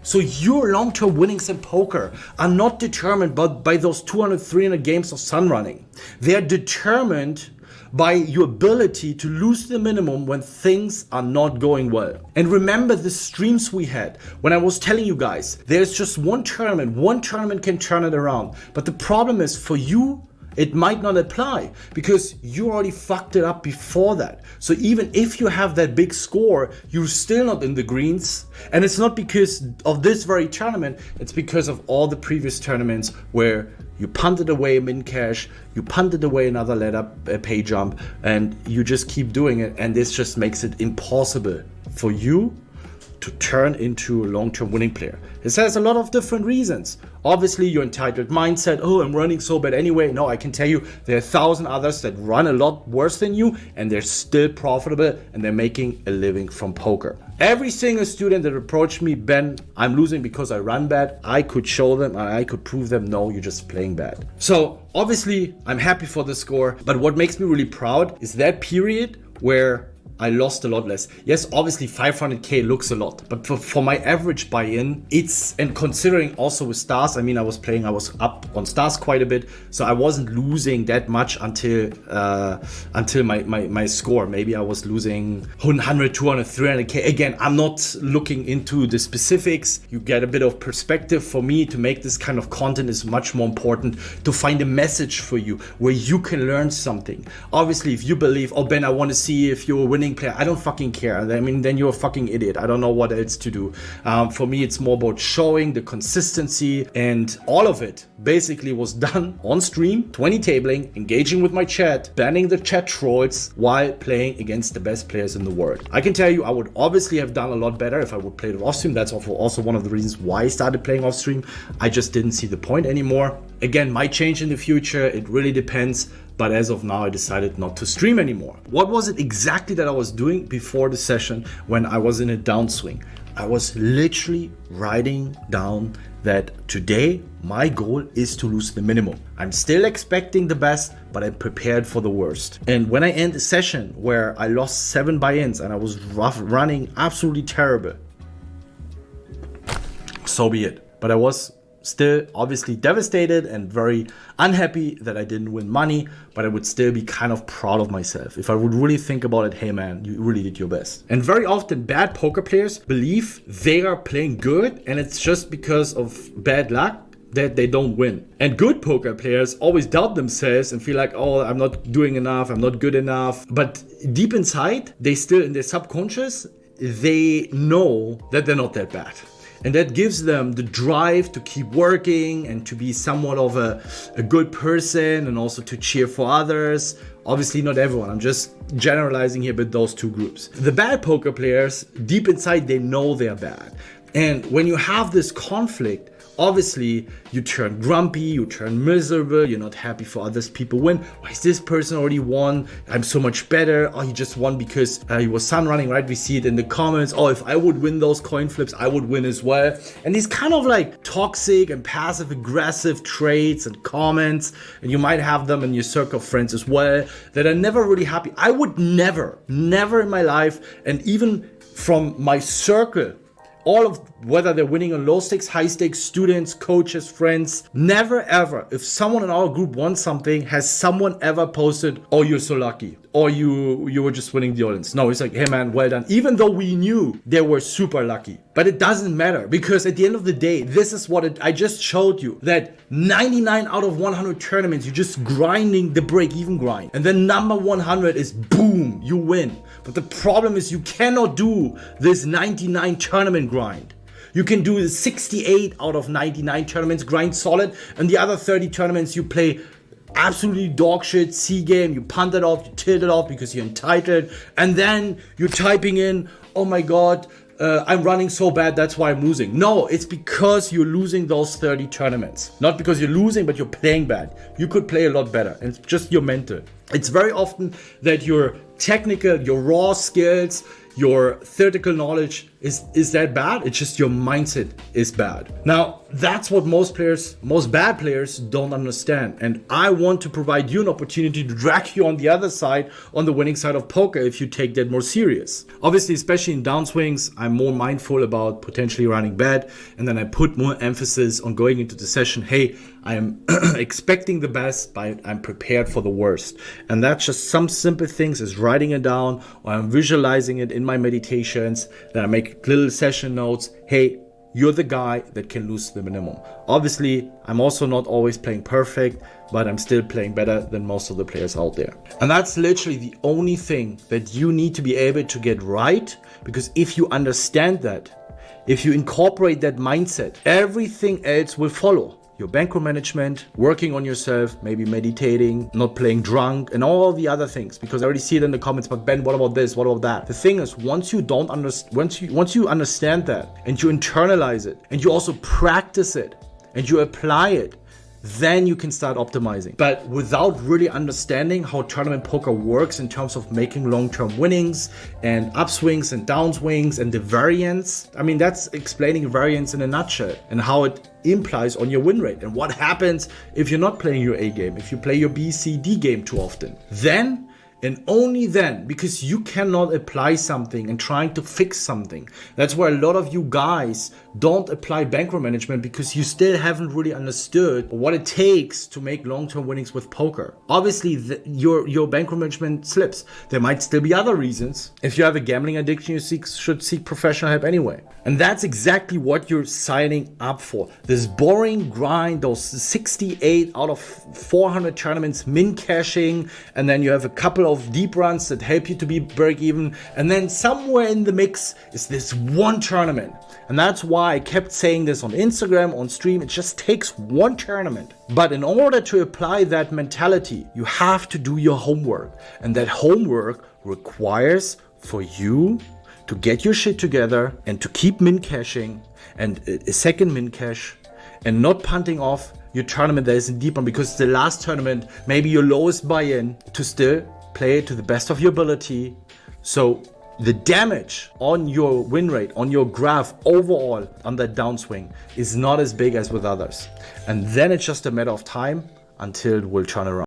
So your long-term winnings in poker are not determined by those 200, 300 games of sun running. They are determined by your ability to lose the minimum when things are not going well. And remember the streams we had when I was telling you guys, there's just one tournament can turn it around. But the problem is for you, it might not apply because you already fucked it up before that. So even if you have that big score, you're still not in the greens. And it's not because of this very tournament, it's because of all the previous tournaments where you punted away a min cash, you punted away another ladder pay jump, and you just keep doing it. And this just makes it impossible for you to turn into a long-term winning player. This has a lot of different reasons. Obviously, your entitled mindset, oh, I'm running so bad anyway. No, I can tell you there are 1,000 others that run a lot worse than you and they're still profitable and they're making a living from poker. Every single student that approached me, Ben, I'm losing because I run bad, I could show them and I could prove them, no, you're just playing bad. So obviously, I'm happy for the score, but what makes me really proud is that period where I lost a lot less. Yes, obviously 500K looks a lot, but for my average buy-in, and considering also with stars, I mean, I was up on stars quite a bit, so I wasn't losing that much until my score. Maybe I was losing 100, 200, 300K. Again, I'm not looking into the specifics. You get a bit of perspective. For me, to make this kind of content is much more important to find a message for you where you can learn something. Obviously, if you believe, oh, Ben, I want to see if you're winning player, I don't fucking care. I mean, then you're a fucking idiot. I don't know what else to do. For me, it's more about showing the consistency, and all of it basically was done on stream, 20 tabling, engaging with my chat, banning the chat trolls while playing against the best players in the world. I can tell you, I would obviously have done a lot better if I would play it off stream. That's also one of the reasons why I started playing off stream. I just didn't see the point anymore. Again, might change in the future. It really depends. But as of now, I decided not to stream anymore. What was it exactly that I was doing before the session when I was in a downswing? I was literally writing down that today my goal is to lose the minimum. I'm still expecting the best, but I'm prepared for the worst. And when I end a session where I lost 7 buy-ins and I was running absolutely terrible, so be it. But I was still obviously devastated and very unhappy that I didn't win money, but I would still be kind of proud of myself if I would really think about it. Hey man, you really did your best. And very often bad poker players believe they are playing good and it's just because of bad luck that they don't win. And good poker players always doubt themselves and feel like, oh, I'm not doing enough, I'm not good enough. But deep inside, they still, in their subconscious, they know that they're not that bad. And that gives them the drive to keep working and to be somewhat of a good person and also to cheer for others. Obviously not everyone, I'm just generalizing here with those two groups. The bad poker players, deep inside, they know they're bad. And when you have this conflict, obviously you turn grumpy, you turn miserable, you're not happy for others people win. Why is this person already won? I'm so much better. Oh, he just won because he was sun running, right? We see it in the comments. Oh, if I would win those coin flips, I would win as well. And these kind of like toxic and passive aggressive traits and comments, and you might have them in your circle of friends as well, that are never really happy. I would never in my life, and even from my circle, all of whether they're winning on low stakes, high stakes, students, coaches, friends, never ever, if someone in our group won something, has someone ever posted, oh, you're so lucky, or you were just winning the audience. No, it's like, hey man, well done. Even though we knew they were super lucky. But it doesn't matter, because at the end of the day, this is what I just showed you, that 99 out of 100 tournaments, you're just grinding the break-even grind. And then number 100 is boom, you win. But the problem is you cannot do this 99 tournament grind. You can do the 68 out of 99 tournaments, grind solid, and the other 30 tournaments you play absolutely dog shit, C game, you punt it off, you tilt it off because you're entitled, and then you're typing in, oh my god, I'm running so bad, that's why I'm losing. No, it's because you're losing those 30 tournaments. Not because you're losing, but you're playing bad. You could play a lot better, and it's just your mental. It's very often that your technical, your raw skills, your theoretical knowledge is that bad. It's just your mindset is bad. Now, that's what most bad players don't understand. And I want to provide you an opportunity to drag you on the other side, on the winning side of poker, if you take that more serious. Obviously, especially in downswings, I'm more mindful about potentially running bad. And then I put more emphasis on going into the session. Hey, I am expecting the best, but I'm prepared for the worst. And that's just some simple things as writing it down, or I'm visualizing it in my meditations. Then I make little session notes. Hey, you're the guy that can lose the minimum. Obviously, I'm also not always playing perfect, but I'm still playing better than most of the players out there. And that's literally the only thing that you need to be able to get right, because if you understand that, if you incorporate that mindset, everything else will follow. Your bankroll management, working on yourself, maybe meditating, not playing drunk, and all the other things. Because I already see it in the comments, but Ben, what about this? What about that? The thing is, once you understand that, and you internalize it, and you also practice it, and you apply it, then you can start optimizing. But without really understanding how tournament poker works in terms of making long-term winnings and upswings and downswings and the variance, I mean, that's explaining variance in a nutshell and how it implies on your win rate and what happens if you're not playing your A game, if you play your B, C, D game too often. Then, and only then, because you cannot apply something and trying to fix something. That's where a lot of you guys don't apply bankroll management, because you still haven't really understood what it takes to make long-term winnings with poker. Obviously, your bankroll management slips. There might still be other reasons. If you have a gambling addiction, you should seek professional help anyway. And that's exactly what you're signing up for. This boring grind, those 68 out of 400 tournaments, min cashing, and then you have a couple of deep runs that help you to be break even, and then somewhere in the mix is this one tournament. And that's why I kept saying this on Instagram, on stream. It just takes one tournament. But in order to apply that mentality, you have to do your homework, and that homework requires for you to get your shit together and to keep min cashing and a second min cash, and not punting off your tournament that is in deep run because the last tournament, maybe your lowest buy-in, to still play it to the best of your ability. So the damage on your win rate, on your graph overall on that downswing is not as big as with others. And then it's just a matter of time until it will turn around.